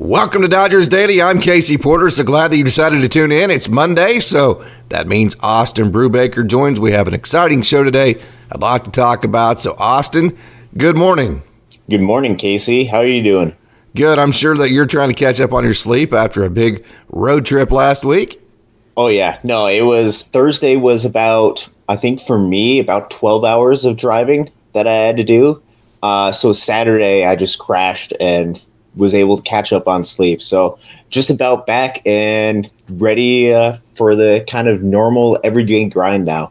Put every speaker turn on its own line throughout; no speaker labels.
Welcome to Dodgers Daily. I'm Casey Porter. So glad that you decided to tune in. It's Monday, so that means Austin Brubaker joins. We have an exciting show today I'd like to talk about. So, Austin, good morning.
Good morning, Casey. How are you doing?
Good. I'm sure that you're trying to catch up on your sleep after a big road trip last week.
Oh, yeah. No, Thursday was about, I think for me, about 12 hours of driving that I had to do. So Saturday, I just crashed and was able to catch up on sleep. So just about back and ready for the kind of normal everyday grind now.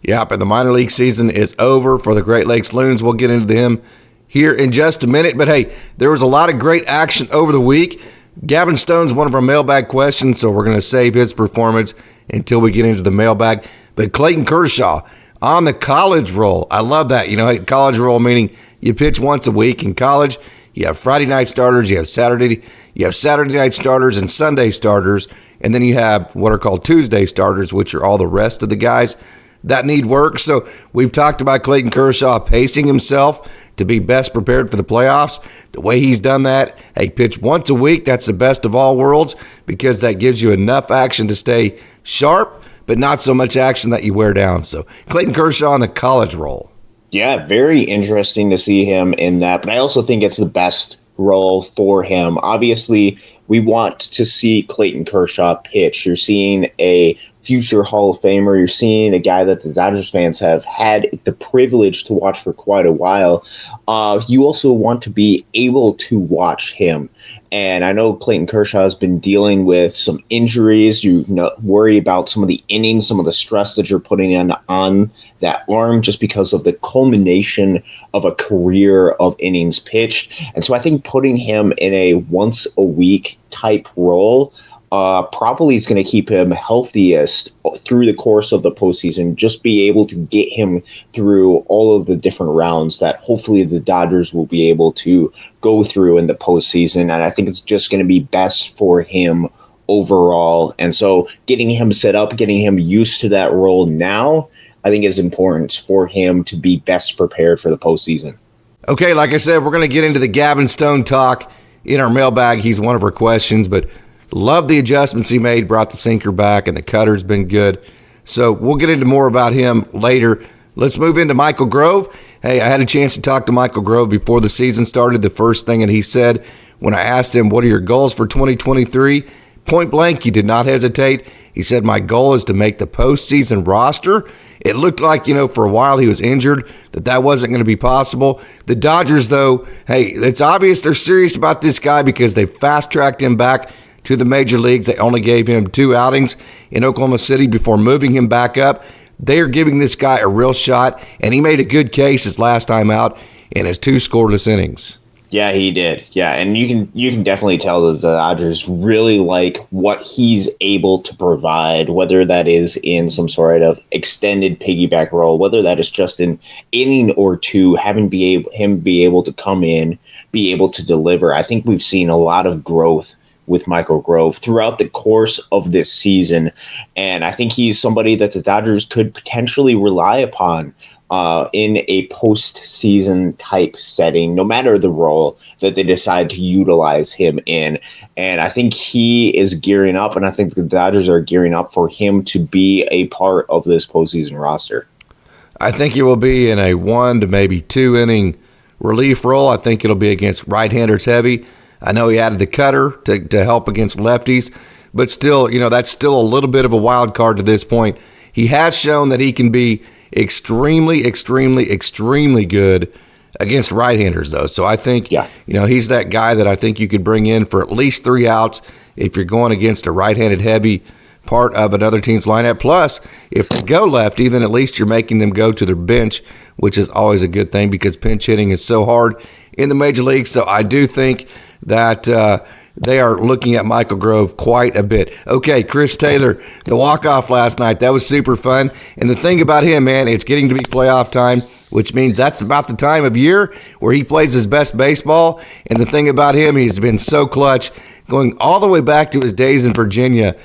Yep, and the minor league season is over for the Great Lakes Loons. We'll get into them here in just a minute. But hey, there was a lot of great action over the week. Gavin Stone's one of our mailbag questions, so we're going to save his performance until we get into the mailbag. But Clayton Kershaw on the college roll. I love that. You know, college roll meaning you pitch once a week in college. You have Friday night starters, you have Saturday night starters and Sunday starters, and then you have what are called Tuesday starters, which are all the rest of the guys that need work. So we've talked about Clayton Kershaw pacing himself to be best prepared for the playoffs. The way he's done that, hey, pitch once a week, that's the best of all worlds because that gives you enough action to stay sharp, but not so much action that you wear down. So Clayton Kershaw on the college roll.
Yeah, very interesting to see him in that, but I also think it's the best role for him. Obviously, we want to see Clayton Kershaw pitch. You're seeing a future Hall of Famer. You're seeing a guy that the Dodgers fans have had the privilege to watch for quite a while. You also want to be able to watch him. And I know Clayton Kershaw has been dealing with some injuries. You worry about some of the innings, some of the stress that you're putting on that arm just because of the culmination of a career of innings pitched. And so I think putting him in a once a week type role probably is going to keep him healthiest through the course of the postseason, just be able to get him through all of the different rounds that hopefully the Dodgers will be able to go through in the postseason. And I think it's just going to be best for him overall. And so getting him set up, getting him used to that role now, I think is important for him to be best prepared for the postseason.
Okay, like I said, we're going to get into the Gavin Stone talk in our mailbag. He's one of our questions, but love the adjustments he made, brought the sinker back, and the cutter's been good. So we'll get into more about him later. Let's move into Michael Grove. Hey, I had a chance to talk to Michael Grove before the season started. The first thing that he said when I asked him, what are your goals for 2023? Point blank, he did not hesitate. He said, my goal is to make the postseason roster. It looked like, for a while he was injured, that wasn't going to be possible. The Dodgers, though, hey, it's obvious they're serious about this guy because they fast-tracked him back to the major leagues. They only gave him 2 outings in Oklahoma City before moving him back up. They are giving this guy a real shot, and he made a good case his last time out in his 2 scoreless innings.
Yeah, he did. Yeah, and you can definitely tell that the Dodgers really like what he's able to provide, whether that is in some sort of extended piggyback role, whether that is just an inning or two, him be able to come in, be able to deliver. I think we've seen a lot of growth with Michael Grove throughout the course of this season. And I think he's somebody that the Dodgers could potentially rely upon in a postseason type setting, no matter the role that they decide to utilize him in. And I think he is gearing up, and I think the Dodgers are gearing up for him to be a part of this postseason roster.
I think he will be in a 1 to maybe 2 inning relief role. I think it'll be against right-handers heavy. I know he added the cutter to help against lefties, but still, that's still a little bit of a wild card to this point. He has shown that he can be extremely, extremely, extremely good against right-handers, though. So I think, he's that guy that I think you could bring in for at least 3 outs if you're going against a right-handed heavy part of another team's lineup. Plus, if they go lefty, then at least you're making them go to their bench, which is always a good thing because pinch hitting is so hard in the major leagues. So I do think that they are looking at Michael Grove quite a bit. Okay, Chris Taylor, the walk-off last night, that was super fun. And the thing about him, man, it's getting to be playoff time, which means that's about the time of year where he plays his best baseball. And the thing about him, he's been so clutch, going all the way back to his days in Virginia.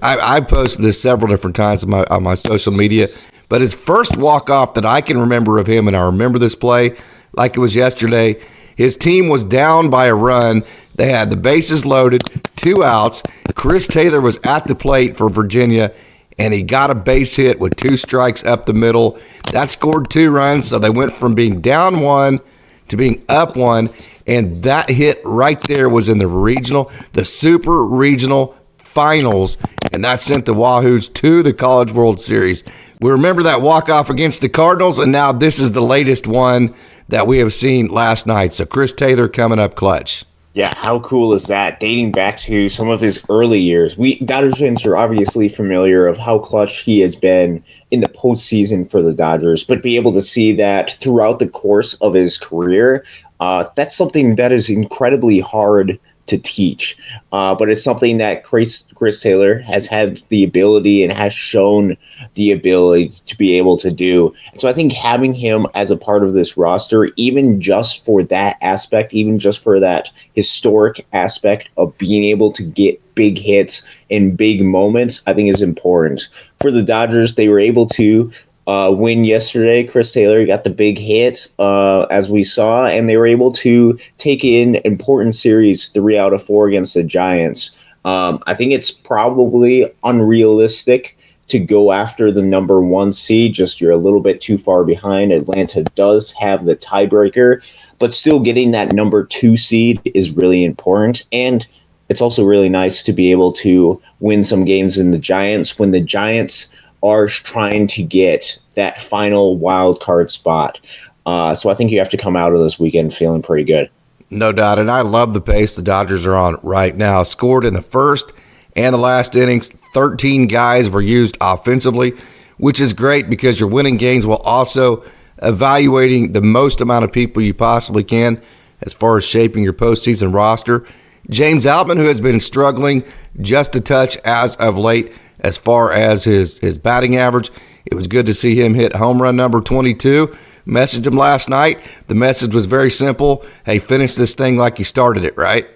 I've posted this several different times on my social media, but his first walk-off that I can remember of him, and I remember this play like it was yesterday, his team was down by a run. They had the bases loaded, 2 outs. Chris Taylor was at the plate for Virginia, and he got a base hit with 2 strikes up the middle. That scored 2 runs, so they went from being down 1 to being up 1, and that hit right there was in the Super Regional Finals, and that sent the Wahoos to the College World Series. We remember that walk-off against the Cardinals, and now this is the latest one that we have seen last night. So Chris Taylor coming up clutch.
Yeah, how cool is that? Dating back to some of his early years. We Dodgers fans are obviously familiar of how clutch he has been in the postseason for the Dodgers, but be able to see that throughout the course of his career, that's something that is incredibly hard to teach. But it's something that Chris Taylor has had the ability and has shown the ability to be able to do. And so I think having him as a part of this roster, even just for that aspect, even just for that historic aspect of being able to get big hits in big moments, I think is important. For the Dodgers, they were able to win yesterday. Chris Taylor got the big hit, as we saw, and they were able to take in important series 3 out of 4 against the Giants. I think it's probably unrealistic to go after the number 1 seed. Just you're a little bit too far behind. Atlanta does have the tiebreaker, but still getting that number 2 seed is really important. And it's also really nice to be able to win some games in the Giants when the Giants are trying to get that final wild card spot. So I think you have to come out of this weekend feeling pretty good.
No doubt, and I love the pace the Dodgers are on right now. Scored in the first and the last innings. 13 guys were used offensively, which is great because you're winning games while also evaluating the most amount of people you possibly can as far as shaping your postseason roster. James Outman, who has been struggling just a touch as of late, as far as his batting average, it was good to see him hit home run number 22. Messaged him last night. The message was very simple. Hey, finish this thing like you started it, right?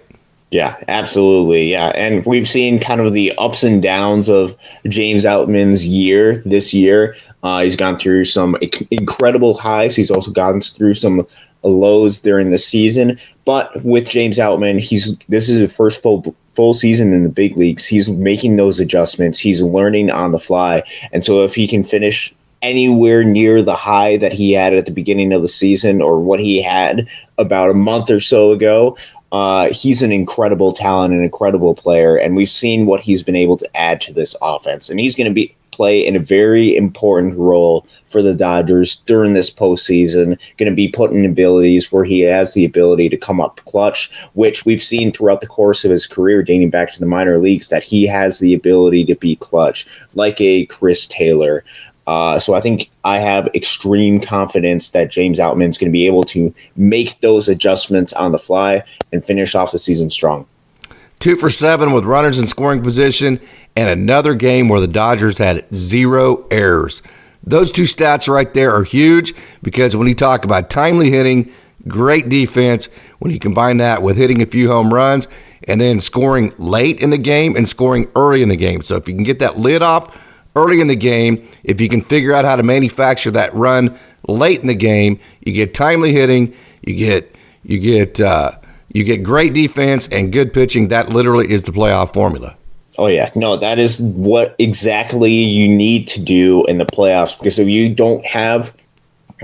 Yeah, absolutely. Yeah. And we've seen kind of the ups and downs of James Outman's year this year. He's gone through some incredible highs. He's also gone through some lows during the season. But with James Outman, this is his first full season in the big leagues. He's making those adjustments. He's learning on the fly. And so if he can finish anywhere near the high that he had at the beginning of the season or what he had about a month or so ago, he's an incredible talent, an incredible player. And we've seen what he's been able to add to this offense. And he's going to play in a very important role for the Dodgers during this postseason, going to be put in abilities where he has the ability to come up clutch, which we've seen throughout the course of his career, dating back to the minor leagues, that he has the ability to be clutch, like a Chris Taylor. So I think I have extreme confidence that James Outman's going to be able to make those adjustments on the fly and finish off the season strong.
2 for 7 with runners in scoring position, and another game where the Dodgers had 0 errors. Those 2 stats right there are huge because when you talk about timely hitting, great defense, when you combine that with hitting a few home runs and then scoring late in the game and scoring early in the game. So if you can get that lid off early in the game, if you can figure out how to manufacture that run late in the game, you get timely hitting, you get great defense and good pitching. That literally is the playoff formula.
Oh, yeah. No, that is what exactly you need to do in the playoffs, because if you don't have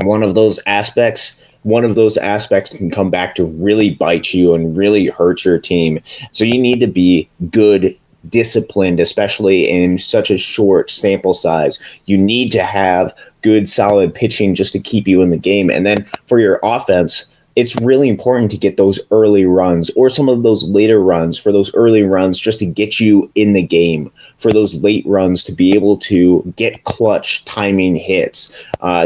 one of those aspects can come back to really bite you and really hurt your team. So you need to be good, disciplined, especially in such a short sample size. You need to have good, solid pitching just to keep you in the game. And then for your offense, it's really important to get those early runs or some of those later runs, for those early runs just to get you in the game, for those late runs to be able to get clutch timing hits.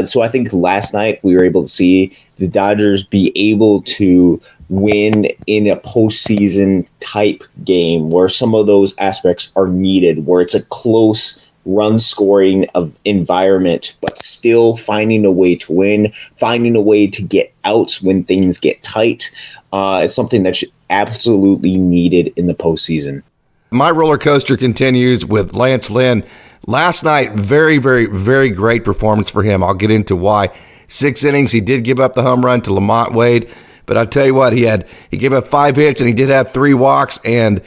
So I think last night we were able to see the Dodgers be able to win in a postseason type game where some of those aspects are needed, where it's a close run scoring of environment, but still finding a way to win, finding a way to get outs when things get tight. It's something that's absolutely needed in the postseason.
My roller coaster continues with lancelynn. Last night, very, very, very great performance for him. I'll get into why. 6 innings, he did give up the home run to Lamont Wade, But I'll tell you what, he gave up 5 hits, and he did have 3 walks, and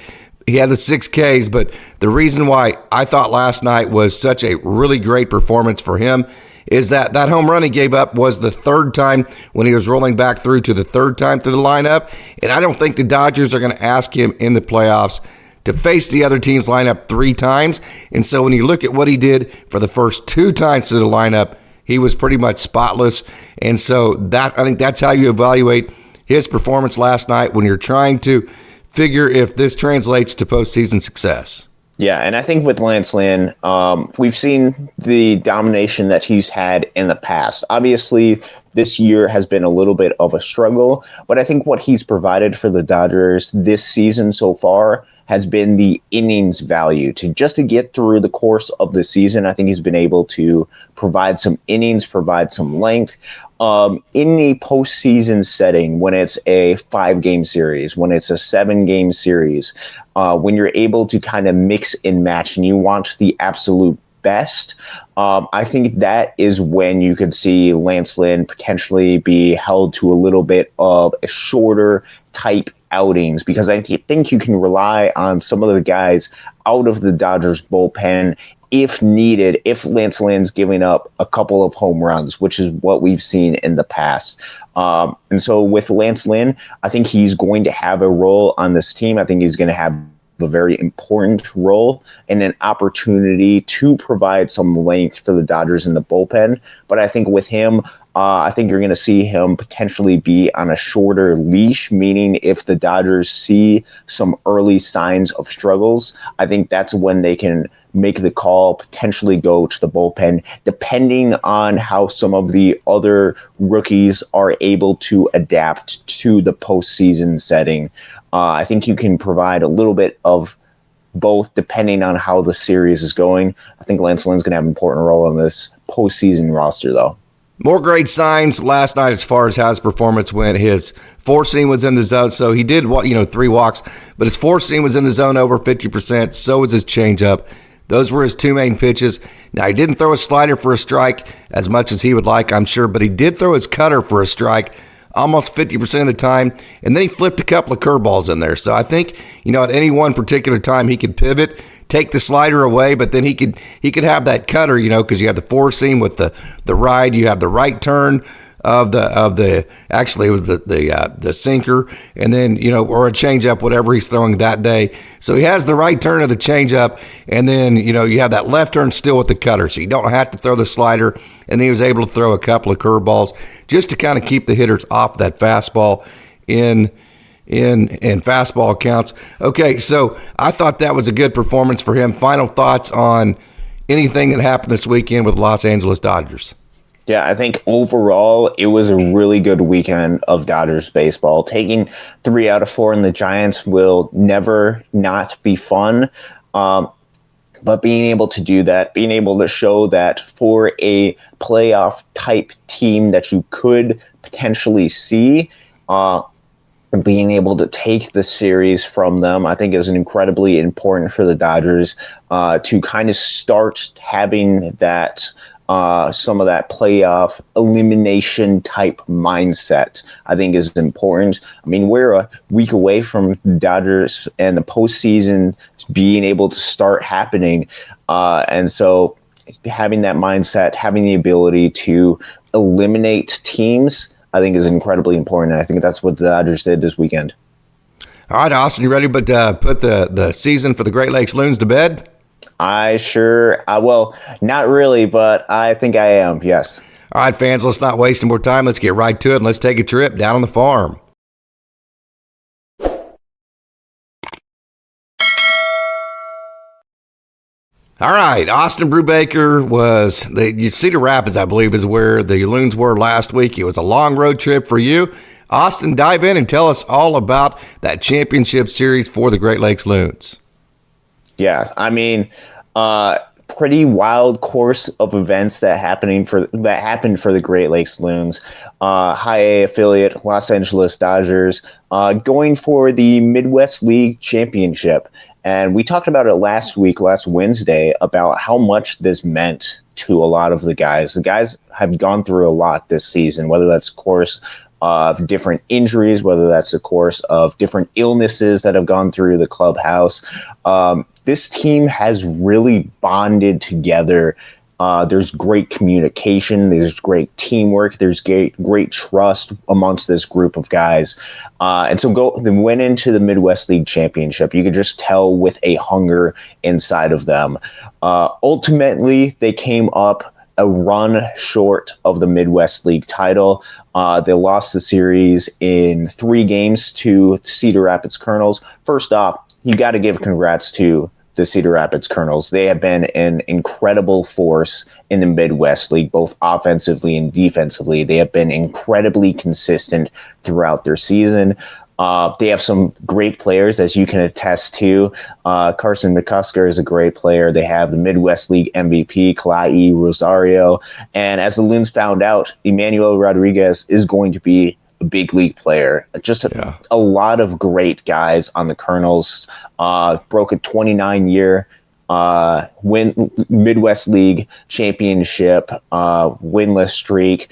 he had the 6 Ks. But the reason why I thought last night was such a really great performance for him is that home run he gave up was the 3rd time when he was rolling back through to the 3rd time through the lineup. And I don't think the Dodgers are going to ask him in the playoffs to face the other team's lineup 3 times. And so when you look at what he did for the first 2 times to the lineup, he was pretty much spotless. And so I think that's how you evaluate his performance last night when you're trying to figure if this translates to postseason success.
Yeah, and I think with Lancelynn, we've seen the domination that he's had in the past. Obviously, this year has been a little bit of a struggle, but I think what he's provided for the Dodgers this season so far has been the innings value to get through the course of the season. I think he's been able to provide some innings, provide some length. In the postseason setting, when it's a 5-game series, when it's a 7-game series, when you're able to kind of mix and match and you want the absolute best, I think that is when you could see Lancelynn potentially be held to a little bit of a shorter type outings, because I think you can rely on some of the guys out of the Dodgers bullpen if needed, if Lancelyn's giving up a couple of home runs, which is what we've seen in the past. And so with Lancelynn, I think he's going to have a role on this team. I think he's going to have a very important role and an opportunity to provide some length for the Dodgers in the bullpen. But I think with him, I think you're going to see him potentially be on a shorter leash, meaning if the Dodgers see some early signs of struggles, I think that's when they can make the call, potentially go to the bullpen, depending on how some of the other rookies are able to adapt to the postseason setting. I think you can provide a little bit of both depending on how the series is going. I think Lancelyn's going to have an important role in this postseason roster, though.
More great signs last night as far as how his performance went. His 4-seam was in the zone, so he did 3 walks, but his 4-seam was in the zone over 50%. So was his changeup. Those were his 2 main pitches. Now, he didn't throw a slider for a strike as much as he would like, I'm sure, but he did throw his cutter for a strike almost 50% of the time, and then he flipped a couple of curveballs in there. So I think, at any one particular time he could pivot, take the slider away, but then he could have that cutter, because you have the 4-seam with the ride, you have the right turn of the actually it was the sinker, and then or a changeup, whatever he's throwing that day. So he has the right turn of the changeup, and then you have that left turn still with the cutter, so you don't have to throw the slider. And he was able to throw a couple of curveballs just to kind of keep the hitters off that fastball in fastball counts. Okay, so I thought that was a good performance for him. Final thoughts on anything that happened this weekend with the Los Angeles Dodgers?
Yeah, I think overall it was a really good weekend of Dodgers baseball. Taking 3 out of 4 in the Giants will never not be fun. But being able to do that, being able to show that for a playoff type team that you could potentially see, being able to take the series from them, I think is incredibly important for the Dodgers to kind of start having that some of that playoff elimination type mindset, I think is important. I mean, we're a week away from the Dodgers and the postseason being able to start happening. And so having that mindset, having the ability to eliminate teams, I think is incredibly important. And I think that's what the Dodgers did this weekend.
All right, Austin, you ready to put the season for the Great Lakes Loons to bed?
Well, not really, but I think I am, yes.
All right, fans, let's not waste any more time. Let's get right to it, and let's take a trip down on the farm. All right, Austin Brubaker was Cedar Rapids, I believe, is where the Loons were last week. It was a long road trip for you. Austin, dive in and tell us all about that championship series for the Great Lakes Loons.
Yeah, I mean, pretty wild course of events that happened for the Great Lakes Loons. High A affiliate Los Angeles Dodgers going for the Midwest League Championship. And we talked about it last Wednesday, about how much this meant to a lot of the guys. The guys have gone through a lot this season, whether that's, of course, of different injuries, whether that's the course of different illnesses that have gone through the clubhouse. This team has really bonded together. There's great communication. There's great teamwork. There's great trust amongst this group of guys. And so they went into the Midwest League Championship. You could just tell with a hunger inside of them. Ultimately, they came up a run short of the Midwest League title. They lost the series in 3 games to Cedar Rapids Colonels. First off, you got to give congrats to the Cedar Rapids Colonels. They have been an incredible force in the Midwest League, both offensively and defensively. They have been incredibly consistent throughout their season. They have some great players, as you can attest to. Carson McCusker is a great player. They have the Midwest League MVP, Kalai Rosario. And as the Loons found out, Emmanuel Rodriguez is going to be a big league player. Just a lot of great guys on the Colonels. Broke a 29-year Midwest League championship winless streak.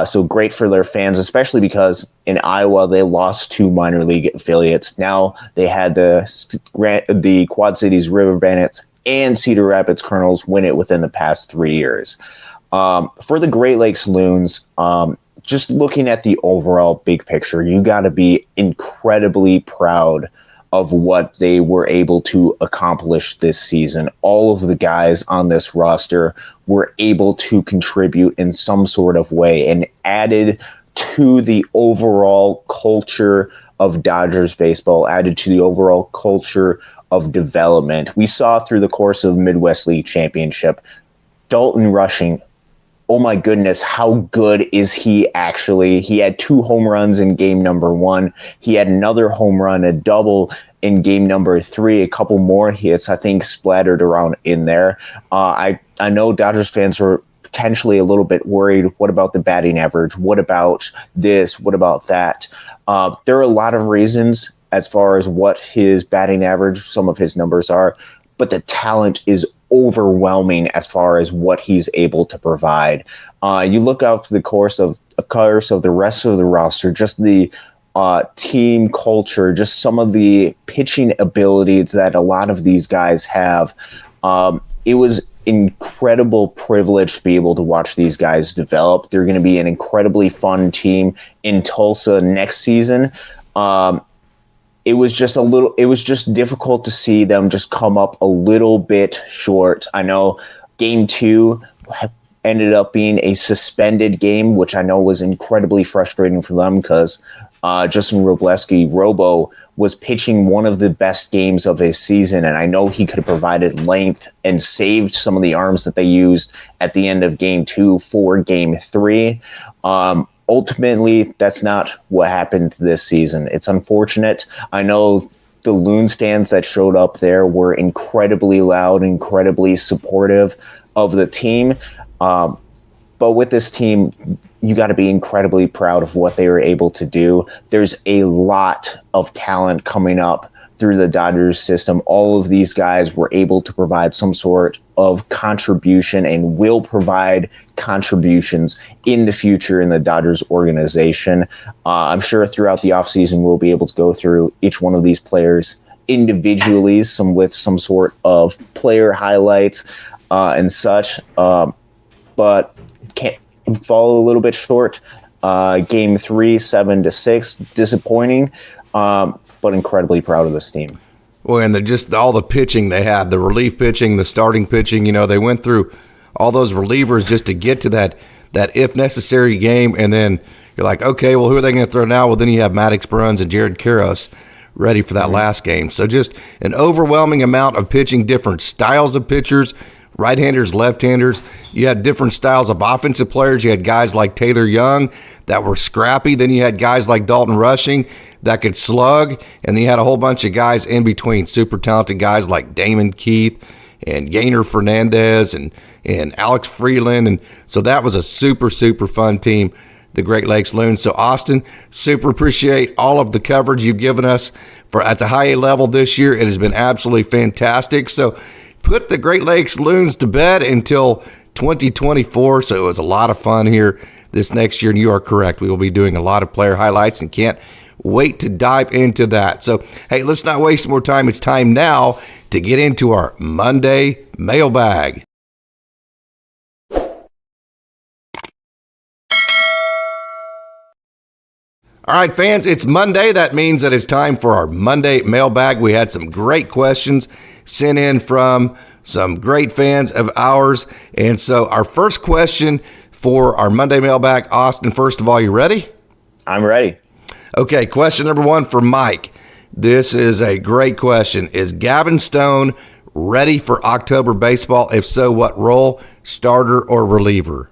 So great for their fans, especially because in Iowa they lost 2 minor league affiliates. Now they had the Quad Cities River Bandits and Cedar Rapids Colonels win it within the past 3 years. For the Great Lakes Loons, just looking at the overall big picture, you got to be incredibly proud of what they were able to accomplish this season. All of the guys on this roster were able to contribute in some sort of way and added to the overall culture of Dodgers baseball, added to the overall culture of development. We saw through the course of the Midwest League Championship, Dalton Rushing. Oh my goodness, how good is he actually? He had 2 home runs in game number 1. He had another home run, a double in game number 3, a couple more hits, I think, splattered around in there. I know Dodgers fans were potentially a little bit worried. What about the batting average? What about this? What about that? There are a lot of reasons as far as what his batting average, some of his numbers are, but the talent is overwhelming as far as what he's able to provide. You look out for the course of the rest of the roster, just the team culture, just some of the pitching abilities that a lot of these guys have. It was incredible privilege to be able to watch these guys develop. They're going to be an incredibly fun team in Tulsa next season. It was just difficult to see them just come up a little bit short. I know game 2 ended up being a suspended game, which I know was incredibly frustrating for them because Justin Robo was pitching one of the best games of his season, and I know he could have provided length and saved some of the arms that they used at the end of game 2 for game 3. Ultimately, that's not what happened this season. It's unfortunate. I know the Loons fans that showed up there were incredibly loud, incredibly supportive of the team. But with this team, you got to be incredibly proud of what they were able to do. There's a lot of talent coming up through the Dodgers system. All of these guys were able to provide some sort of contribution and will provide contributions in the future in the Dodgers organization. I'm sure throughout the offseason we'll be able to go through each one of these players individually, some with some sort of player highlights and such, but can't fall a little bit short. Game 3, 7-6, disappointing. But incredibly proud of this team.
Well, and just all the pitching they had, the relief pitching, the starting pitching, they went through all those relievers just to get to that if necessary game. And then you're like, okay, well, who are they going to throw now? Well, then you have Maddox Bruns and Jared Karras ready for that last game. So just an overwhelming amount of pitching, different styles of pitchers, right-handers, left-handers. You had different styles of offensive players. You had guys like Taylor Young that were scrappy. Then you had guys like Dalton Rushing that could slug. And then you had a whole bunch of guys in between, super talented guys like damonkeith and Yainer Fernandez and Alex Freeland. And so that was a super, super fun team, the Great Lakes Loons. So, Austin, super appreciate all of the coverage you've given us for at the high A level this year. It has been absolutely fantastic. So, put the Great Lakes Loons to bed until 2024. So it was a lot of fun here this next year. And you are correct. We will be doing a lot of player highlights and can't wait to dive into that. So, hey, let's not waste more time. It's time now to get into our Monday mailbag. All right, fans, it's Monday. That means that it's time for our Monday mailbag. We had some great questions sent in from some great fans of ours. And so our first question for our Monday mailbag, Austin, first of all, you ready?
I'm ready.
Okay, question number one for Mike. This is a great question. Is Gavin Stone ready for October baseball? If so, what role, starter or reliever?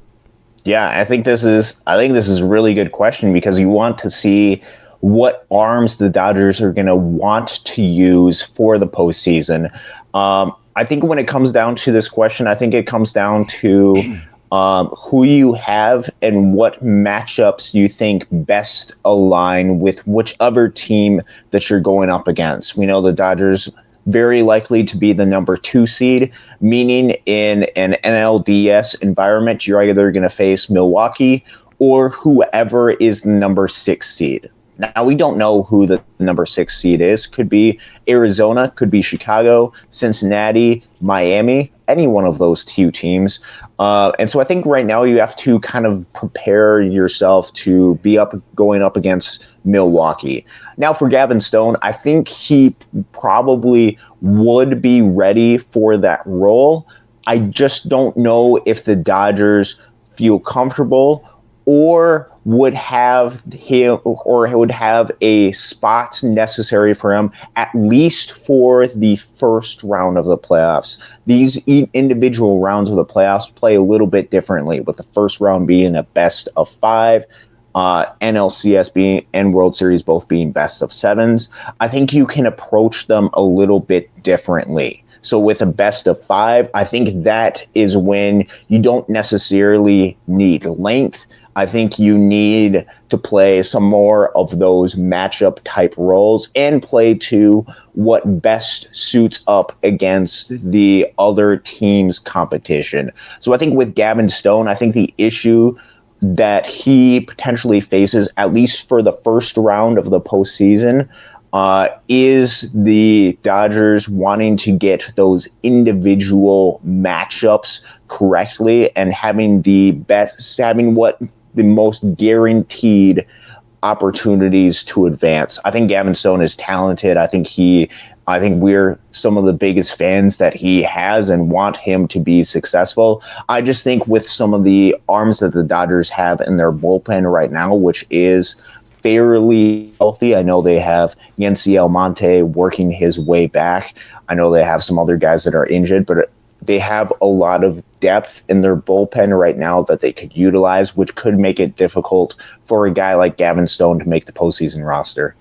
Yeah, I think this is a really good question because you want to see what arms the Dodgers are going to want to use for the postseason. I think when it comes down to this question, I think it comes down to who you have and what matchups you think best align with whichever team that you're going up against. We know the Dodgers very likely to be the number 2 seed, meaning in an NLDS environment, you're either going to face Milwaukee or whoever is the number 6 seed. Now, we don't know who the number 6 seed is. Could be Arizona, could be Chicago, Cincinnati, Miami, any one of those 2 teams. And so I think right now you have to kind of prepare yourself to be going up against Milwaukee. Now, for Gavin Stone, I think he probably would be ready for that role. I just don't know if the Dodgers feel comfortable or would have a spot necessary for him, at least for the first round of the playoffs. These individual rounds of the playoffs play a little bit differently, with the first round being a best of 5, NLCS being and World Series both being best of 7s. I think you can approach them a little bit differently. So with a best of 5, I think that is when you don't necessarily need length. I think you need to play some more of those matchup type roles and play to what best suits up against the other team's competition. So I think with Gavin Stone, I think the issue that he potentially faces, at least for the first round of the postseason, is the Dodgers wanting to get those individual matchups correctly and having what the most guaranteed opportunities to advance. I think Gavin Stone is talented. I think we're some of the biggest fans that he has and want him to be successful. I just think with some of the arms that the Dodgers have in their bullpen right now, which is fairly healthy. I know they have Yency Almonte working his way back. I know they have some other guys that are injured, but they have a lot of depth in their bullpen right now that they could utilize, which could make it difficult for a guy like Gavin Stone to make the postseason roster.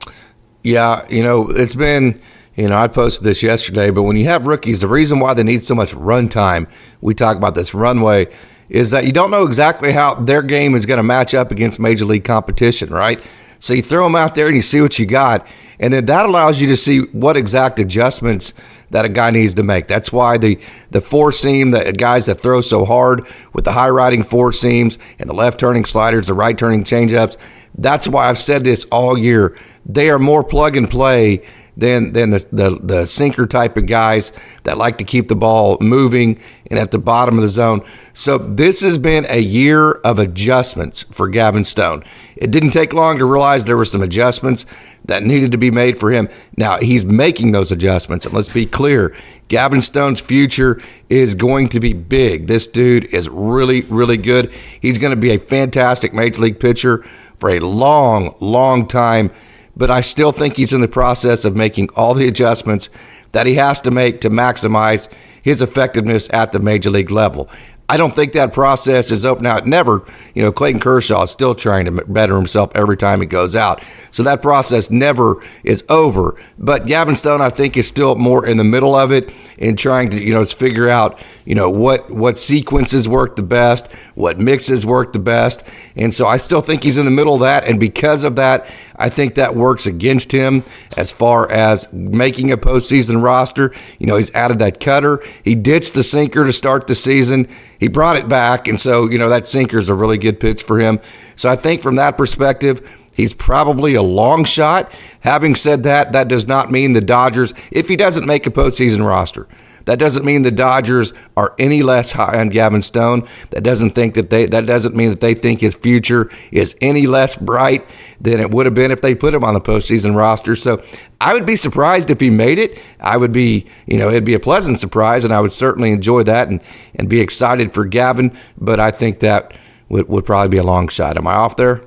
Yeah, it's been, I posted this yesterday, but when you have rookies, the reason why they need so much run time, we talk about this runway, is that you don't know exactly how their game is going to match up against major league competition, right? So you throw them out there and you see what you got, and then that allows you to see what exact adjustments that a guy needs to make. That's why the four seam, the guys that throw so hard with the high riding four seams and the left turning sliders, the right turning changeups, that's why I've said this all year. They are more plug and play than the sinker type of guys that like to keep the ball moving and at the bottom of the zone. So this has been a year of adjustments for Gavin Stone. It didn't take long to realize there were some adjustments that needed to be made for him. Now he's making those adjustments, and let's be clear, Gavin Stone's future is going to be big. This dude is really, really good. He's going to be a fantastic major league pitcher for a long, long time. But I still think he's in the process of making all the adjustments that he has to make to maximize his effectiveness at the major league level. I don't think that process is open out. Never, Clayton Kershaw is still trying to better himself every time he goes out. So that process never is over. But Gavin Stone, I think, is still more in the middle of it and trying to, figure out, what sequences work the best, what mixes work the best. And so I still think he's in the middle of that. And because of that, I think that works against him as far as making a postseason roster. He's added that cutter. He ditched the sinker to start the season. He brought it back, and so, that sinker is a really good pitch for him. So I think from that perspective, he's probably a long shot. Having said that, that does not mean the Dodgers, if he doesn't make a postseason roster, that doesn't mean the Dodgers are any less high on Gavin Stone. That doesn't mean that they think his future is any less bright than it would have been if they put him on the postseason roster. So I would be surprised if he made it. I would be, it'd be a pleasant surprise, and I would certainly enjoy that and be excited for Gavin. But I think that would probably be a long shot. Am I off there?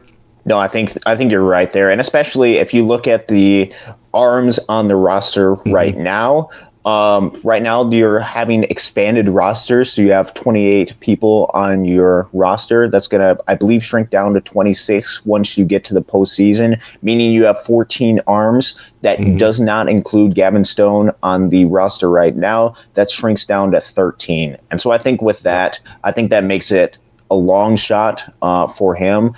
No, I think you're right there, and especially if you look at the arms on the roster right now. Right now, you're having expanded rosters, so you have 28 people on your roster. That's going to, I believe, shrink down to 26 once you get to the postseason, meaning you have 14 arms. That does not include Gavin Stone on the roster right now. That shrinks down to 13. And so I think with that, that makes it a long shot for him,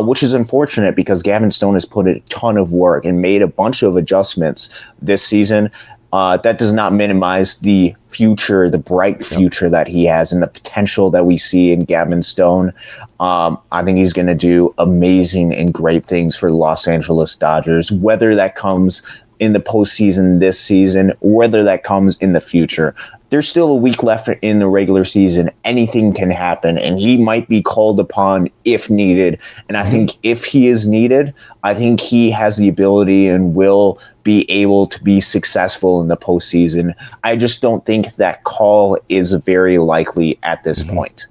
which is unfortunate because Gavin Stone has put a ton of work and made a bunch of adjustments this season. That does not minimize the future, the bright future that he has and the potential that we see in Gavin Stone. I think he's going to do amazing and great things for the Los Angeles Dodgers, whether that comes in the postseason this season, or whether that comes in the future. There's still a week left in the regular season. Anything can happen, and he might be called upon if needed. And I think if he is needed, I think he has the ability and will be able to be successful in the postseason. I just don't think that call is very likely at this point.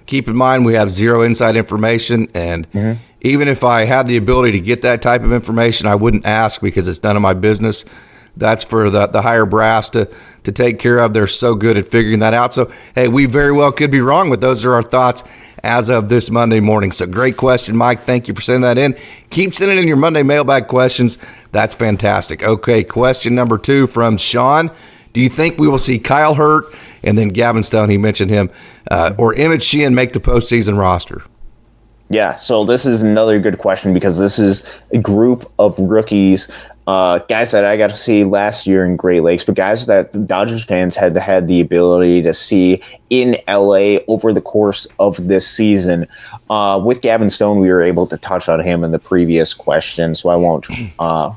Keep in mind, we have zero inside information, and even if I had the ability to get that type of information, I wouldn't ask because it's none of my business. That's for the higher brass to take care of. They're so good at figuring that out. So, hey, we very well could be wrong, but those are our thoughts as of this Monday morning. So great question, Mike. Thank you for sending that in. Keep sending in your Monday mailbag questions. That's fantastic. Okay, question number 2 from Sean. Do you think we will see Kylehurt and then Gavin Stone, he mentioned him, or emmetsheehan make the postseason roster?
Yeah, so this is another good question because this is a group of rookies, guys that I got to see last year in Great Lakes, but guys that the Dodgers fans had the ability to see in LA over the course of this season. With Gavin Stone, we were able to touch on him in the previous question, so I won't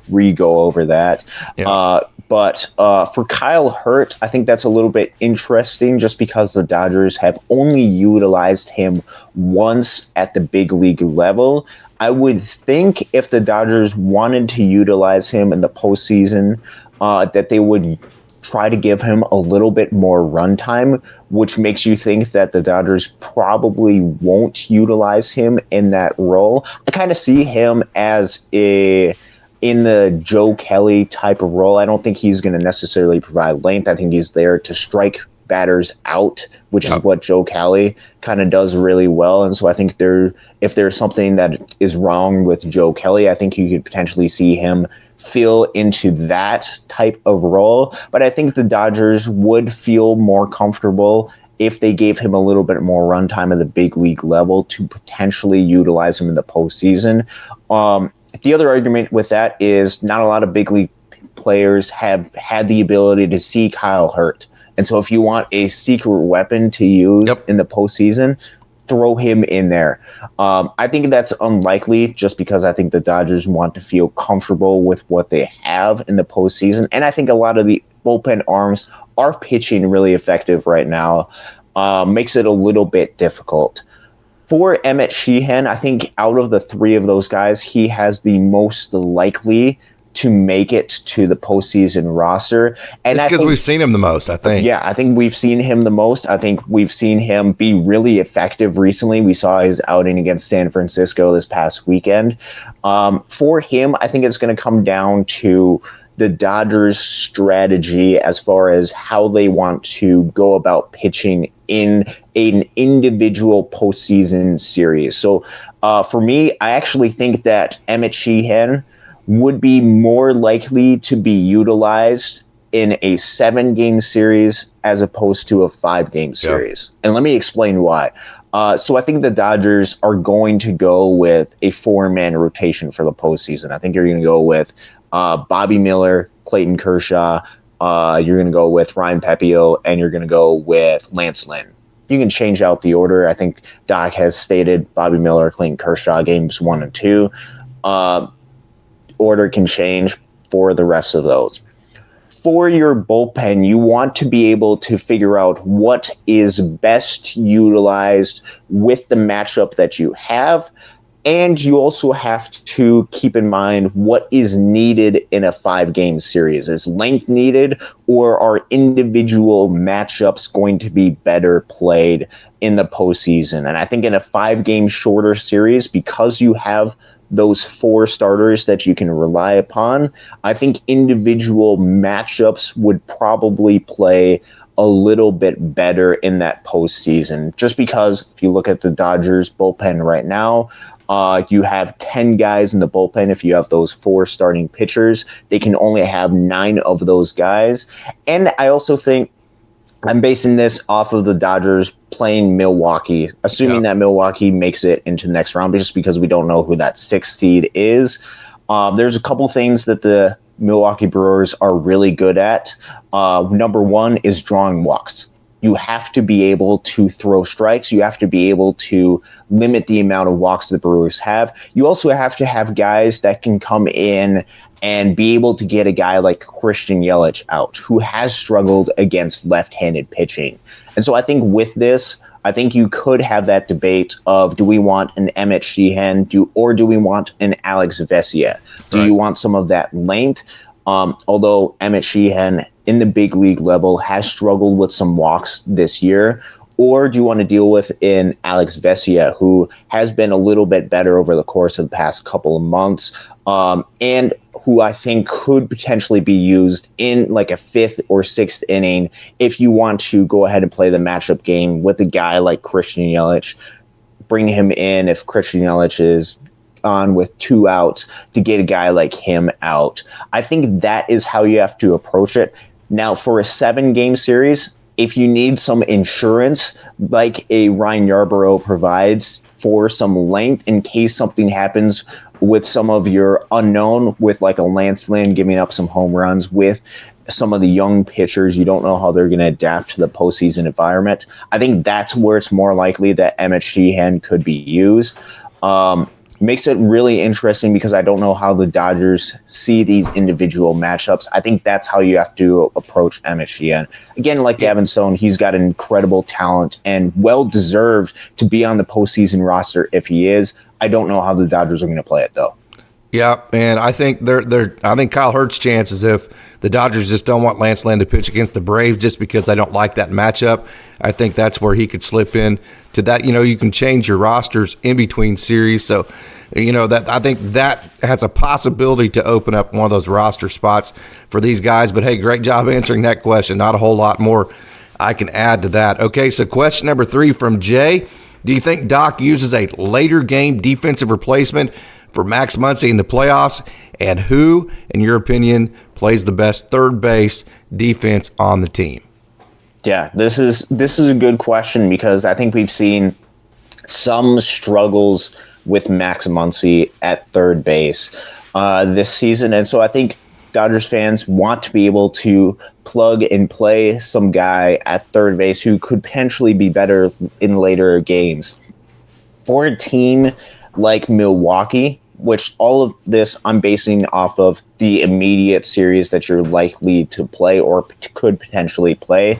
re-go over that. Yeah. But for Kylehurt, I think that's a little bit interesting just because the Dodgers have only utilized him once at the big league level. I would think if the Dodgers wanted to utilize him in the postseason, that they would try to give him a little bit more runtime, which makes you think that the Dodgers probably won't utilize him in that role. I kind of see him as in the Joe Kelly type of role. I don't think he's going to necessarily provide length. I think he's there to strike batters out, which is what Joe Kelly kind of does really well. And so I think if there's something that is wrong with Joe Kelly, I think you could potentially see him fill into that type of role. But I think the Dodgers would feel more comfortable if they gave him a little bit more runtime at the big league level to potentially utilize him in the postseason. The other argument with that is not a lot of big league players have had the ability to see Kylehurt. And so if you want a secret weapon to use in the postseason, throw him in there. I think that's unlikely just because I think the Dodgers want to feel comfortable with what they have in the postseason. And I think a lot of the bullpen arms are pitching really effective right now. Makes it a little bit difficult. For emmetsheehan, I think out of the 3 of those guys, he has the most likely to make it to the postseason roster. And
it's because we've seen him the most, I think.
Yeah, I think we've seen him the most. I think we've seen him be really effective recently. We saw his outing against San Francisco this past weekend. For him, I think it's going to come down to the Dodgers' strategy as far as how they want to go about pitching in an individual postseason series. So for me, I actually think that emmetsheehan would be more likely to be utilized in a 7-game series as opposed to a 5-game series. And let me explain why. So I think the Dodgers are going to go with a 4-man rotation for the postseason. I think you're going to go with Bobby Miller, Clayton Kershaw. You're going to go with Ryan Pepio, and you're going to go with Lancelynn. You can change out the order. I think Doc has stated Bobby Miller, Clayton Kershaw, games 1 and 2. Order can change for the rest of those. For your bullpen, you want to be able to figure out what is best utilized with the matchup that you have. And you also have to keep in mind what is needed in a 5-game series. Is length needed, or are individual matchups going to be better played in the postseason? And I think in a 5-game shorter series, because you have those 4 starters that you can rely upon, I think individual matchups would probably play a little bit better in that postseason. Just because if you look at the Dodgers bullpen right now, you have 10 guys in the bullpen. If you have those 4 starting pitchers, they can only have 9 of those guys. And I also think I'm basing this off of the Dodgers playing Milwaukee, assuming that Milwaukee makes it into the next round, just because we don't know who that 6th seed is. There's a couple things that the Milwaukee Brewers are really good at. Number 1 is drawing walks. You have to be able to throw strikes. You have to be able to limit the amount of walks the Brewers have. You also have to have guys that can come in and be able to get a guy like Christian Yelich out, who has struggled against left-handed pitching. And so I think with this, I think you could have that debate of, do we want an Emmetsheehan, or do we want an alexvesia? Do you want some of that length? Although Emmetsheehan in the big league level has struggled with some walks this year, or do you want to deal with an alexvesia, who has been a little bit better over the course of the past couple of months, and who I think could potentially be used in like a 5th or 6th inning if you want to go ahead and play the matchup game with a guy like Christian Yelich. Bring him in if Christian Yelich is on with 2 outs to get a guy like him out. I think that is how you have to approach it. Now, for a 7-game series, if you need some insurance, like a Ryan Yarbrough provides for some length in case something happens with some of your unknown, with like a Lancelynn giving up some home runs, with some of the young pitchers, you don't know how they're going to adapt to the postseason environment. I think that's where it's more likely that Emmetsheehan could be used. Makes it really interesting because I don't know how the Dodgers see these individual matchups. I think that's how you have to approach Emmetsheehan. Again, like Gavin Stone, he's got an incredible talent and well-deserved to be on the postseason roster if he is. I don't know how the Dodgers are going to play it, though.
Yeah, and I think I think Kylehurt's chances, if the Dodgers just don't want Lancelynn to pitch against the Braves just because I don't like that matchup, I think that's where he could slip in to that. You can change your rosters in between series, so that I think that has a possibility to open up one of those roster spots for these guys. But hey, great job answering that question. Not a whole lot more I can add to that. Okay, so question number 3 from Jay. Do you think Doc uses a later game defensive replacement for Max Muncy in the playoffs? And who, in your opinion, plays the best third base defense on the team?
Yeah, this is a good question because I think we've seen some struggles with Max Muncy at third base this season. And so I think Dodgers fans want to be able to plug and play some guy at third base who could potentially be better in later games. For a team like Milwaukee, which all of this I'm basing off of the immediate series that you're likely to play or could potentially play.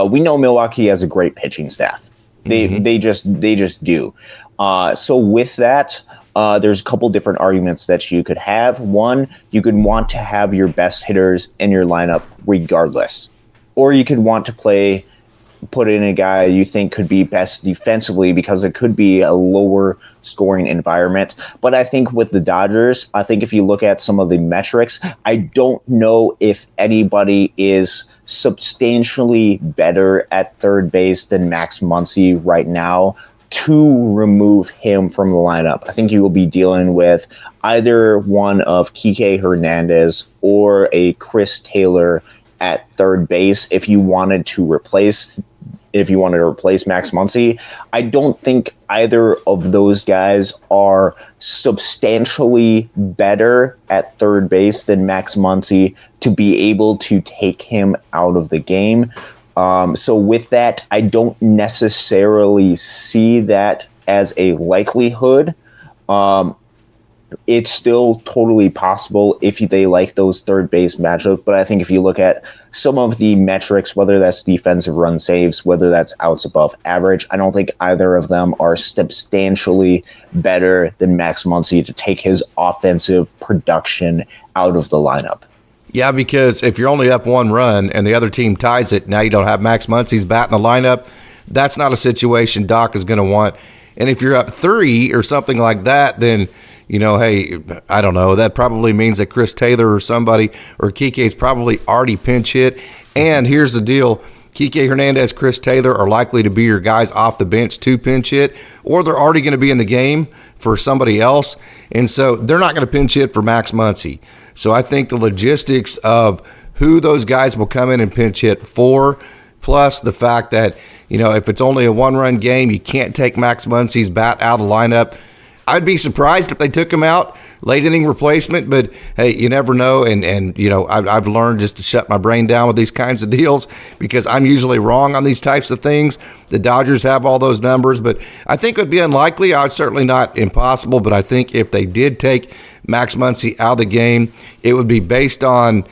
We know Milwaukee has a great pitching staff. They just do. So with that, there's a couple different arguments that you could have. One, you could want to have your best hitters in your lineup regardless, or you could want to put in a guy you think could be best defensively because it could be a lower scoring environment. But I think with the Dodgers, I think if you look at some of the metrics, I don't know if anybody is substantially better at third base than Max Muncy right now to remove him from the lineup. I think you will be dealing with either one of Kike Hernandez or a Chris Taylor at third base if you wanted to replace if you wanted to replace Max Muncy. I don't think either of those guys are substantially better at third base than Max Muncy to be able to take him out of the game. So with that, I don't necessarily see that as a likelihood. It's still totally possible if they like those third base matchups. But I think if you look at some of the metrics, whether that's defensive run saves, whether that's outs above average, I don't think either of them are substantially better than Max Muncy to take his offensive production out of the lineup.
Yeah, because if you're only up 1 run and the other team ties it, now you don't have Max Muncy's bat in the lineup. That's not a situation Doc is going to want. And if you're up 3 or something like that, then, hey, I don't know. That probably means that Chris Taylor or somebody or Kike's probably already pinch hit. And here's the deal. Kike Hernandez, Chris Taylor are likely to be your guys off the bench to pinch hit, or they're already going to be in the game for somebody else. And so they're not going to pinch hit for Max Muncy. So I think the logistics of who those guys will come in and pinch hit for, plus the fact that, if it's only a 1-run game, you can't take Max Muncy's bat out of the lineup. I'd be surprised if they took him out, late inning replacement, but hey, you never know. And I've learned just to shut my brain down with these kinds of deals because I'm usually wrong on these types of things. The Dodgers have all those numbers, but I think it would be unlikely. It's certainly not impossible, but I think if they did take Max Muncy out of the game, it would be based on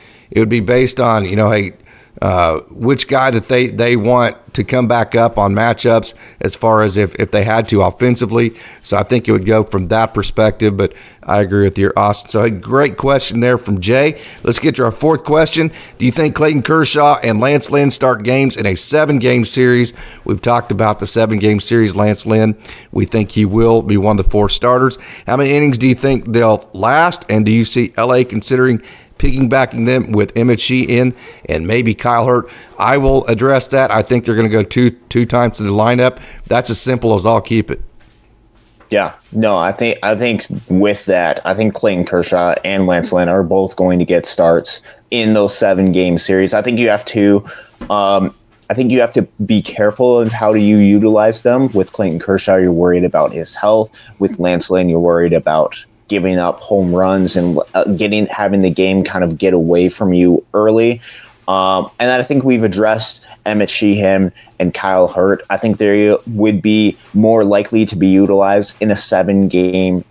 which guy that they want to come back up on matchups as far as if they had to offensively. So I think it would go from that perspective, but I agree with you, Austin. So a great question there from Jay. Let's get to our 4th question. Do you think Clayton Kershaw and Lancelynn start games in a 7-game series? We've talked about the 7-game series, Lancelynn. We think he will be one of the 4 starters. How many innings do you think they'll last? And do you see LA considering piggybacking them with emmetsheehan and maybe kylehurt? I will address that. I think they're going to go two times to the lineup. That's as simple as I'll keep it.
Yeah, no, I think with that, I think Clayton Kershaw and Lancelynn are both going to get starts in those 7-game series. I think you have to be careful of how do you utilize them. With Clayton Kershaw, you're worried about his health. With Lancelynn, you're worried about giving up home runs and having the game kind of get away from you early. And I think we've addressed emmetsheehan and kylehurt. I think they would be more likely to be utilized in a 7-game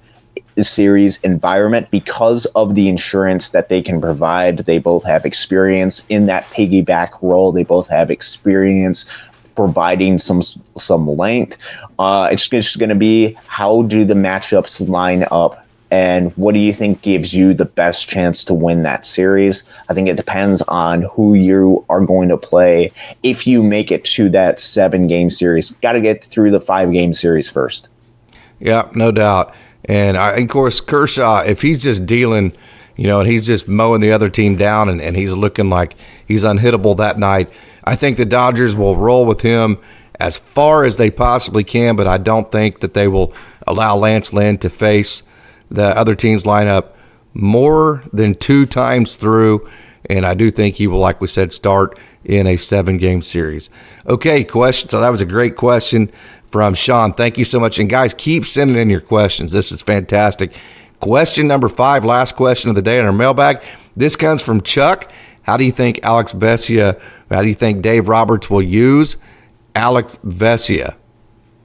series environment because of the insurance that they can provide. They both have experience in that piggyback role. They both have experience providing some length. It's just going to be, how do the matchups line up? And what do you think gives you the best chance to win that series? I think it depends on who you are going to play. If you make it to that 7-game series, got to get through the 5-game series first. Yeah,
no doubt. And of course, Kershaw, if he's just dealing, and he's just mowing the other team down and he's looking like he's unhittable that night, I think the Dodgers will roll with him as far as they possibly can, but I don't think that they will allow Lancelynn to face the other team's lineup more than 2 times through, and I do think he will, like we said, start in a 7-game series. Okay, question. So that was a great question from Sean. Thank you so much. And guys, keep sending in your questions. This is fantastic. Question number 5, last question of the day in our mailbag. This comes from Chuck. How do you think Dave Roberts will use alexvesia?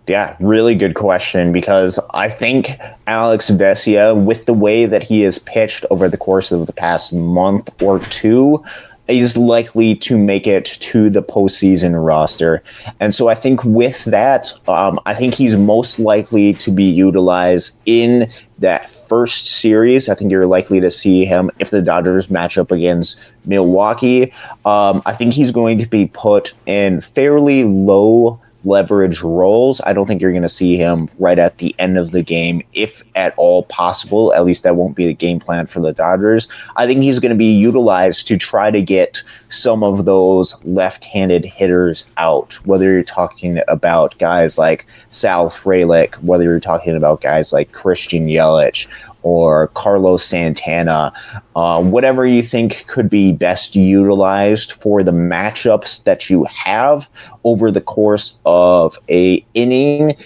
Yeah, really good question, because I think alexvesia, with the way that he has pitched over the course of the past month or 2, is likely to make it to the postseason roster. And so I think with that, I think he's most likely to be utilized in that first series. I think you're likely to see him if the Dodgers match up against Milwaukee. I think he's going to be put in fairly low leverage roles. I don't think you're going to see him right at the end of the game, if at all possible. At least that won't be the game plan for the Dodgers. I think he's going to be utilized to try to get some of those left-handed hitters out, whether you're talking about guys like Sal Frelick, whether you're talking about guys like Christian Yelich, or Carlos Santana, whatever you think could be best utilized for the matchups that you have over the course of a inning.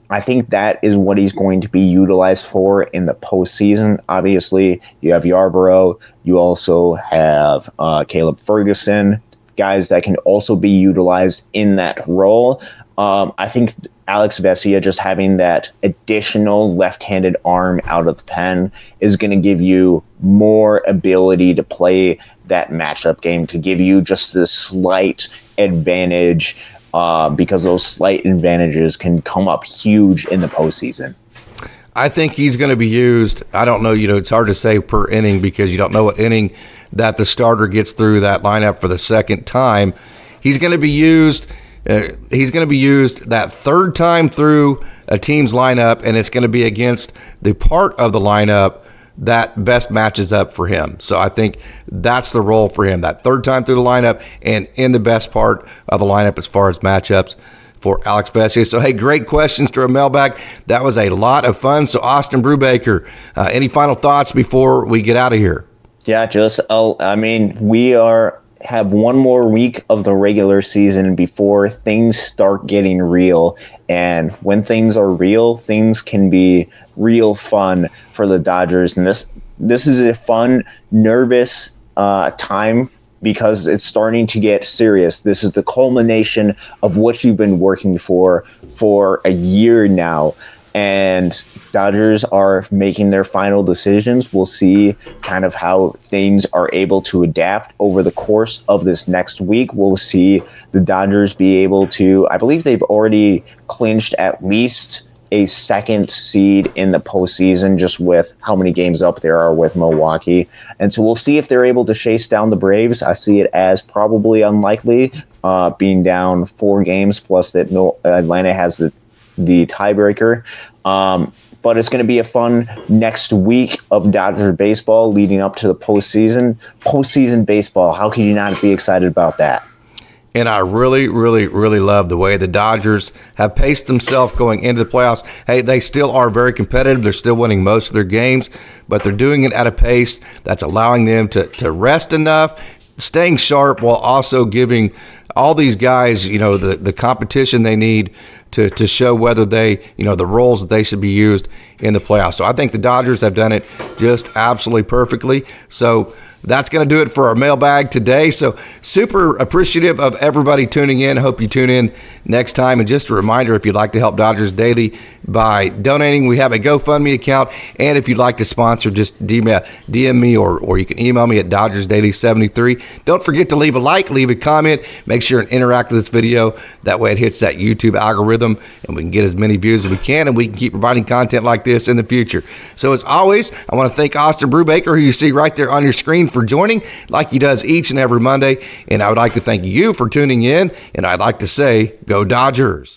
I think that is what he's going to be utilized for in the postseason. Obviously, you have Yarborough. You also have Caleb Ferguson, guys that can also be utilized in that role. I think alexvesia, just having that additional left-handed arm out of the pen, is going to give you more ability to play that matchup game, to give you just this slight advantage, because those slight advantages can come up huge in the postseason.
I think he's going to be used. I don't know, it's hard to say per inning because you don't know what inning that the starter gets through that lineup for the second time. He's going to be used. He's going to be used that third time through a team's lineup, and it's going to be against the part of the lineup that best matches up for him. So I think that's the role for him, that third time through the lineup and in the best part of the lineup as far as matchups for alexvesia. So, hey, great questions to our mailbag. That was a lot of fun. So, Austin Brubaker, any final thoughts before we get out of here?
Yeah, we have one more week of the regular season before things start getting real. And when things are real, things can be real fun for the Dodgers. And this is a fun, nervous time because it's starting to get serious. This is the culmination of what you've been working for a year now. And Dodgers are making their final decisions. We'll see kind of how things are able to adapt over the course of this next week. We'll see the Dodgers be able to, I believe they've already clinched at least a second seed in the postseason, just with how many games up there are with Milwaukee. And so we'll see if they're able to chase down the Braves. I see it as probably unlikely, being down 4 games, plus that Atlanta has the tiebreaker. But it's going to be a fun next week of Dodger baseball leading up to the postseason. Postseason baseball, how can you not be excited about that?
And I really, really, really love the way the Dodgers have paced themselves going into the playoffs. Hey, they still are very competitive. They're still winning most of their games, but they're doing it at a pace that's allowing them to rest enough, staying sharp, while also giving all these guys, the competition they need to show whether they, the roles that they should be used in the playoffs. So I think the Dodgers have done it just absolutely perfectly. So that's going to do it for our mailbag today. So super appreciative of everybody tuning in. Hope you tune in next time. And just a reminder, if you'd like to help Dodgers Daily by donating, we have a GoFundMe account. And if you'd like to sponsor, just DM me or you can email me at dodgersdaily73. Don't forget to leave a like, leave a comment. Make sure and interact with this video. That way it hits that YouTube algorithm and we can get as many views as we can, and we can keep providing content like this in the future. So as always, I want to thank Austin Brubaker, who you see right there on your screen, for joining like he does each and every Monday. And I would like to thank you for tuning in. And I'd like to say, go Dodgers.